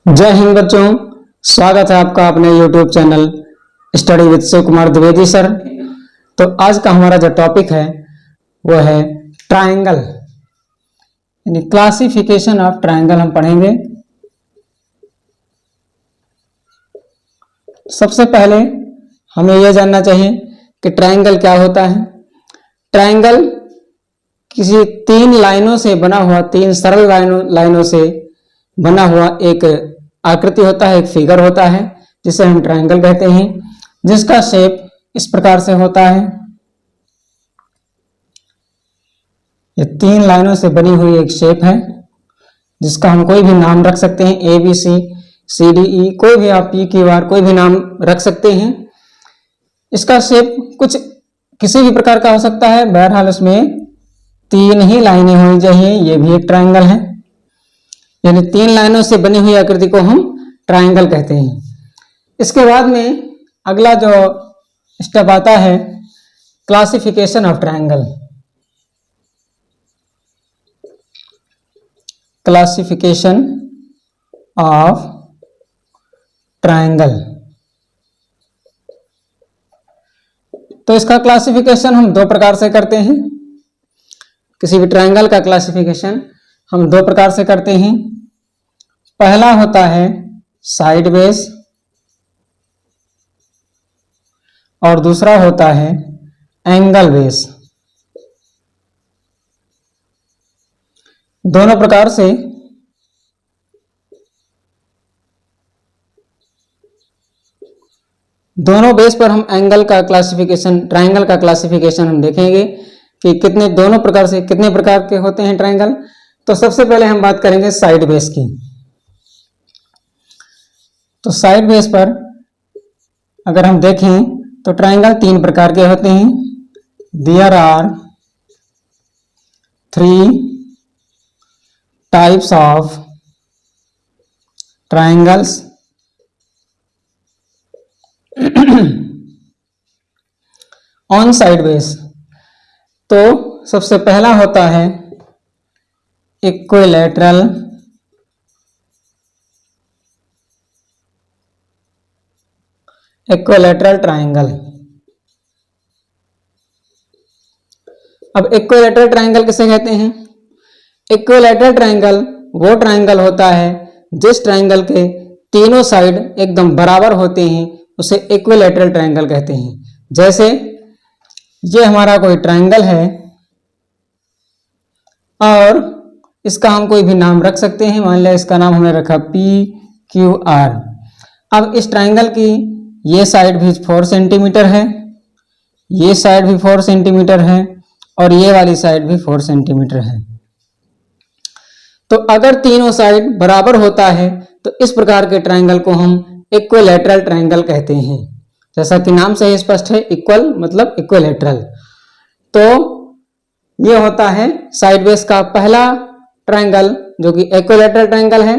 जय हिंद बच्चों, स्वागत है आपका अपने YouTube channel study with Shiv Kumar Dwivedi sir. तो आज का हमारा जो टॉपिक है वो है ट्रायंगल, यानी क्लासिफिकेशन ऑफ ट्रायंगल हम पढ़ेंगे। सबसे पहले हमें यह जानना चाहिए कि ट्रायंगल क्या होता है। ट्रायंगल किसी तीन लाइनों से बना हुआ, तीन सरल लाइनों से बना हुआ एक आकृति होता है, एक फिगर होता है जिसे हम ट्रायंगल कहते हैं, जिसका शेप इस प्रकार से होता है। ये तीन लाइनों से बनी हुई एक शेप है जिसका हम कोई भी नाम रख सकते हैं, A B C C D E, कोई भी आप पी क्यू आर कोई भी नाम रख सकते हैं। इसका शेप कुछ किसी भी प्रकार का हो सकता है, बहरहाल उसमें तीन ही लाइनें होनी चाहिए। ये भी एक ट्रायंगल है, यानी तीन लाइनों से बनी हुई आकृति को हम ट्रायंगल कहते हैं। इसके बाद में अगला जो स्टेप आता है classification of triangle. Classification of triangle, तो इसका क्लासिफिकेशन हम दो प्रकार से करते हैं। किसी भी ट्रायंगल का क्लासिफिकेशन हम दो प्रकार से करते हैं। पहला होता है साइड बेस और दूसरा होता है एंगल बेस। दोनों प्रकार से दोनों बेस पर हम एंगल का क्लासिफिकेशन, ट्रायंगल का क्लासिफिकेशन हम देखेंगे कि कितने दोनों प्रकार से कितने प्रकार के होते हैं ट्रायंगल। तो सबसे पहले हम बात करेंगे साइड बेस की। तो साइड बेस पर अगर हम देखें तो ट्रायंगल तीन प्रकार के होते हैं। There are three types of triangles. On side base, तो सबसे पहला होता है इक्विलैटरल ट्रायंगल। अब इक्विलैटरल ट्रायंगल किसे कहते हैं? इक्विलैटरल ट्रायंगल वो ट्रायंगल होता है जिस ट्रायंगल के तीनों साइड एकदम बराबर होते हैं, उसे इक्विलैटरल ट्रायंगल कहते हैं। जैसे ये हमारा कोई ट्रायंगल है और इसका हम कोई भी नाम रख सकते हैं। मान लिया इसका नाम हमने रखा पी क्यू आर। अब इस ट्रायंगल की ये साइड भी 4 सेंटीमीटर है, ये साइड भी 4 सेंटीमीटर है और ये वाली साइड भी 4 सेंटीमीटर है। तो अगर तीनों साइड बराबर होता है तो इस प्रकार के ट्रायंगल को हम इक्विलैटरल ट्रायंगल कहते हैं। जैसा कि नाम से ही स्पष्ट है, इक्वल मतलब इक्विलैटरल। तो ये होता है साइड बेस का पहला ट्रायंगल जो कि इक्विलैटरल ट्रायंगल है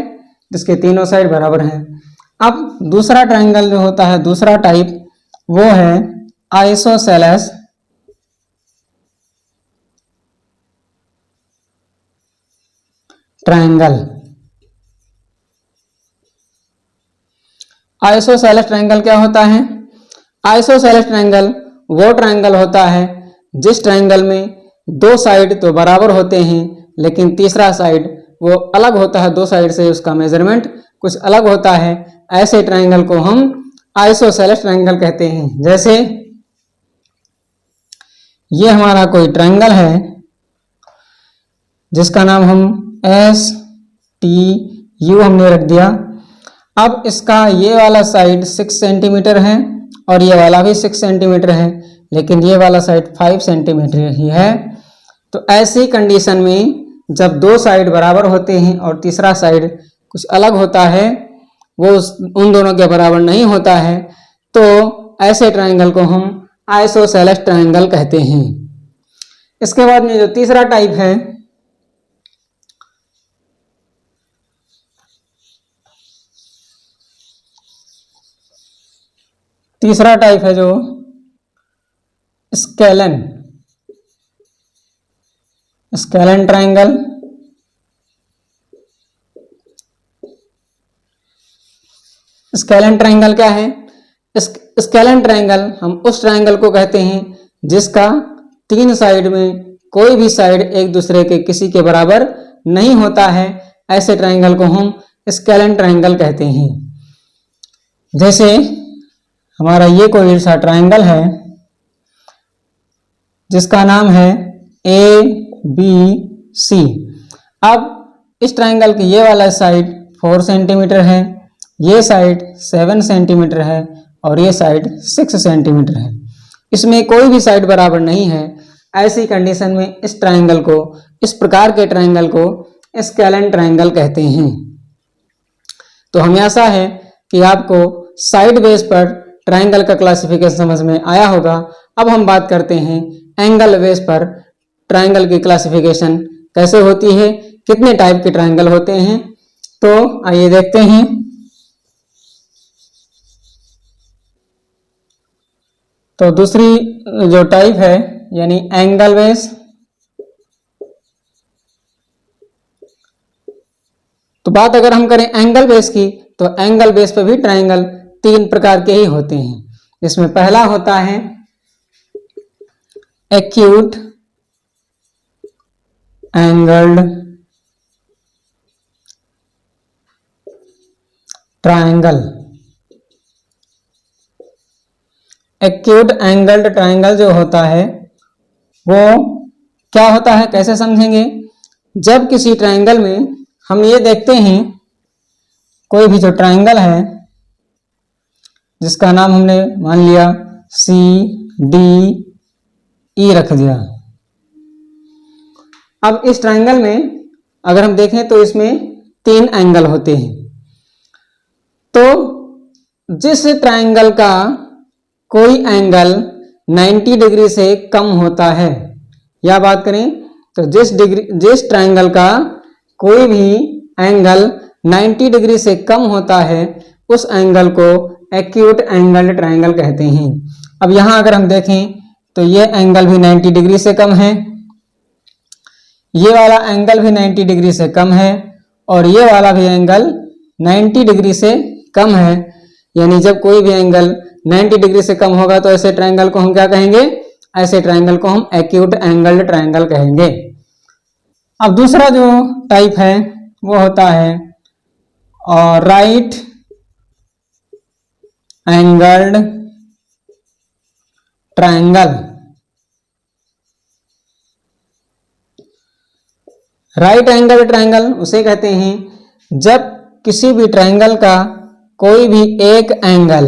जिसके तीनों साइड बराबर हैं। अब दूसरा ट्रायंगल जो होता है, दूसरा टाइप, वो है आइसोसेलेस ट्रायंगल। आइसोसेलेस ट्रायंगल क्या होता है? आइसोसेलेस ट्रायंगल वो ट्रायंगल होता है जिस ट्रायंगल में दो साइड तो बराबर होते हैं लेकिन तीसरा साइड वो अलग होता है, दो साइड से उसका मेजरमेंट कुछ अलग होता है। ऐसे ट्रायंगल को हम आइसोसेलेस ट्रायंगल कहते हैं। जैसे ये हमारा कोई ट्रायंगल है जिसका नाम हम एस टी यू हमने रख दिया। अब इसका ये वाला साइड 6 सेंटीमीटर है और ये वाला भी 6 सेंटीमीटर है, लेकिन ये वाला साइड 5 सेंटीमीटर ही है। तो ऐसी कंडीशन में जब दो साइड बराबर होते हैं और तीसरा साइड कुछ अलग होता है, वो उन दोनों के बराबर नहीं होता है, तो ऐसे ट्रायंगल को हम आइसोसेलेस ट्रायंगल कहते हैं। इसके बाद में जो तीसरा टाइप है, तीसरा टाइप है जो स्केलन ट्रायंगल। स्केलन ट्रायंगल क्या है? स्केलन ट्रायंगल हम उस ट्रायंगल को कहते हैं जिसका 3 साइड में कोई भी साइड एक दूसरे के किसी के बराबर नहीं होता है, ऐसे ट्रायंगल को हम स्केलन ट्रायंगल कहते हैं। जैसे हमारा ये कोई सा ट्रायंगल है जिसका नाम है ABC। अब इस ट्रायंगल की ये वाला साइड 4 सेंटीमीटर है, ये साइड 7 सेंटीमीटर है और ये साइड 6 सेंटीमीटर है। इसमें कोई भी साइड बराबर नहीं है। ऐसी कंडीशन में इस ट्रायंगल को, इस प्रकार के ट्रायंगल को स्केलन ट्रायंगल कहते हैं। तो हमें आशा है कि आपको साइड बेस पर ट्रायंगल का क्लासिफिकेशन समझ में आया होगा। अब हम बात करते हैं एंगल बेस पर ट्रायंगल की क्लासिफिकेशन कैसे होती है, कितने टाइप के ट्रायंगल होते हैं। तो आइए देखते हैं। तो दूसरी जो टाइप है यानी एंगल बेस, तो बात अगर हम करें एंगल बेस की, तो एंगल बेस पे भी ट्रायंगल 3 प्रकार के ही होते हैं। इसमें पहला होता है acute angled triangle. Acute angled triangle जो होता है वो क्या होता है, कैसे समझेंगे? जब किसी ट्रायंगल में हम ये देखते हैं, कोई भी जो ट्रायंगल है जिसका नाम हमने मान लिया CDE रख दिया। अब इस ट्रायंगल में अगर हम देखें तो इसमें 3 एंगल होते हैं। तो जिस ट्रायंगल का कोई एंगल 90 डिग्री से कम होता है, या बात करें तो जिस ट्रायंगल का कोई भी एंगल 90 डिग्री से कम होता है, उस एंगल को एक्यूट एंगल्ड ट्रायंगल कहते हैं। अब यहां अगर हम देखें तो ये एंगल भी 90 डिग्री से कम है, ये वाला एंगल भी 90 डिग्री से कम है और ये वाला भी एंगल 90 डिग्री से कम है। यानी जब कोई भी एंगल 90 डिग्री से कम होगा तो ऐसे ट्रायंगल को हम क्या कहेंगे? ऐसे ट्रायंगल को हम एक्यूट एंगल्ड ट्रायंगल कहेंगे। अब दूसरा जो टाइप है वो होता है right angled triangle. Right angle triangle उसे कहते हैं जब किसी भी ट्रायंगल का कोई भी एक एंगल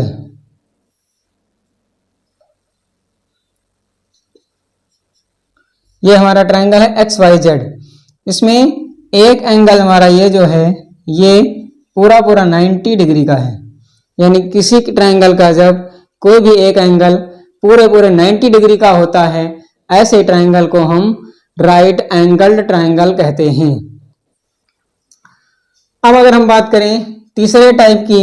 ये हमारा ट्रायंगल है XYZ, इसमें एक एंगल हमारा ये जो है ये पूरा 90 डिग्री का है। यानी किसी ट्रायंगल का जब कोई भी एक एंगल पूरे 90 डिग्री का होता है, ऐसे ट्रायंगल को हम राइट एंगल्ड ट्रायंगल कहते हैं। अब अगर हम बात करें तीसरे टाइप की,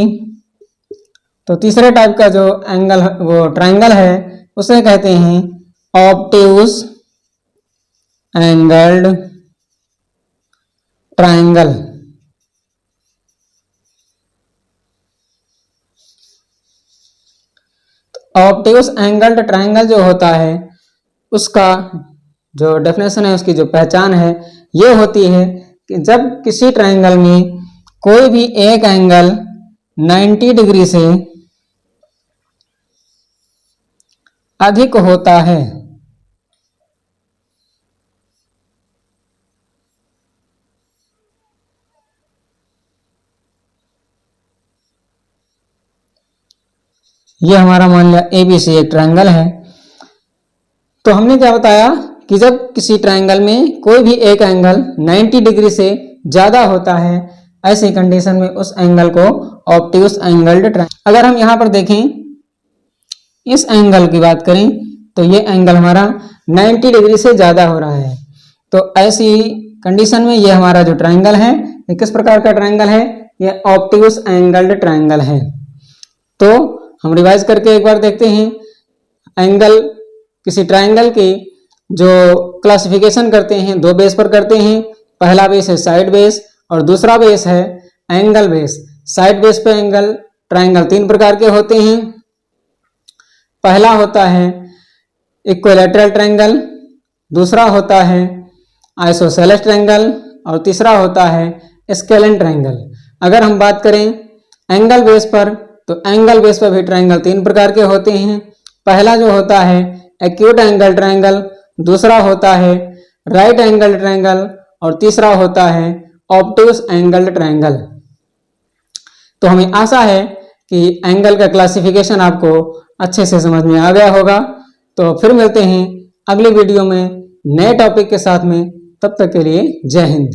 तो तीसरे टाइप का जो एंगल वो ट्रायंगल है उसे कहते हैं obtuse angled triangle. Obtuse angled triangle जो होता है उसका जो डेफिनेशन है, उसकी जो पहचान है ये होती है कि जब किसी ट्रायंगल में कोई भी एक एंगल 90 डिग्री से अधिक होता है, ये हमारा मान लिया ABC एक ट्रायंगल है। तो हमने क्या बताया कि जब किसी ट्रायंगल में कोई भी एक एंगल 90 डिग्री से ज्यादा होता है, ऐसी कंडीशन में उस एंगल को ऑब्ट्यूज एंगल्ड ट्रायंगल। अगर हम यहां पर देखें, इस एंगल की बात करें तो ये एंगल हमारा 90 डिग्री से ज्यादा हो रहा है। तो ऐसी कंडीशन में ये हमारा जो ट्रायंगल है ये किस प्रकार का ट्रायंगल है? ये ऑब्ट्यूज एंगल्ड ट्रायंगल है। तो हम रिवाइज करके एक बार देखते हैं। एंगल किसी ट्रायंगल की जो क्लासिफिकेशन करते हैं 2 बेस पर करते हैं। पहला बेस है साइड बेस और दूसरा बेस है एंगल बेस। साइड बेस पे एंगल ट्रायंगल तीन प्रकार के होते हैं। पहला होता है इक्विलैटरल ट्रायंगल, दूसरा होता है आइसोसेलेस ट्रायंगल और तीसरा होता है स्केलेन ट्रायंगल। अगर हम बात करें एंगल बेस पर, तो एंगल बेस पर भी ट्रायंगल तीन प्रकार के होते हैं। पहला जो होता है एक्यूट एंगल ट्रायंगल, दूसरा होता है राइट एंगल ट्रायंगल और तीसरा होता है ऑब्टूस एंगल ट्रायंगल। तो हमें आशा है कि एंगल का क्लासिफिकेशन आपको अच्छे से समझ में आ गया होगा। तो फिर मिलते हैं अगली वीडियो में नए टॉपिक के साथ में, तब तक के लिए जय हिंद।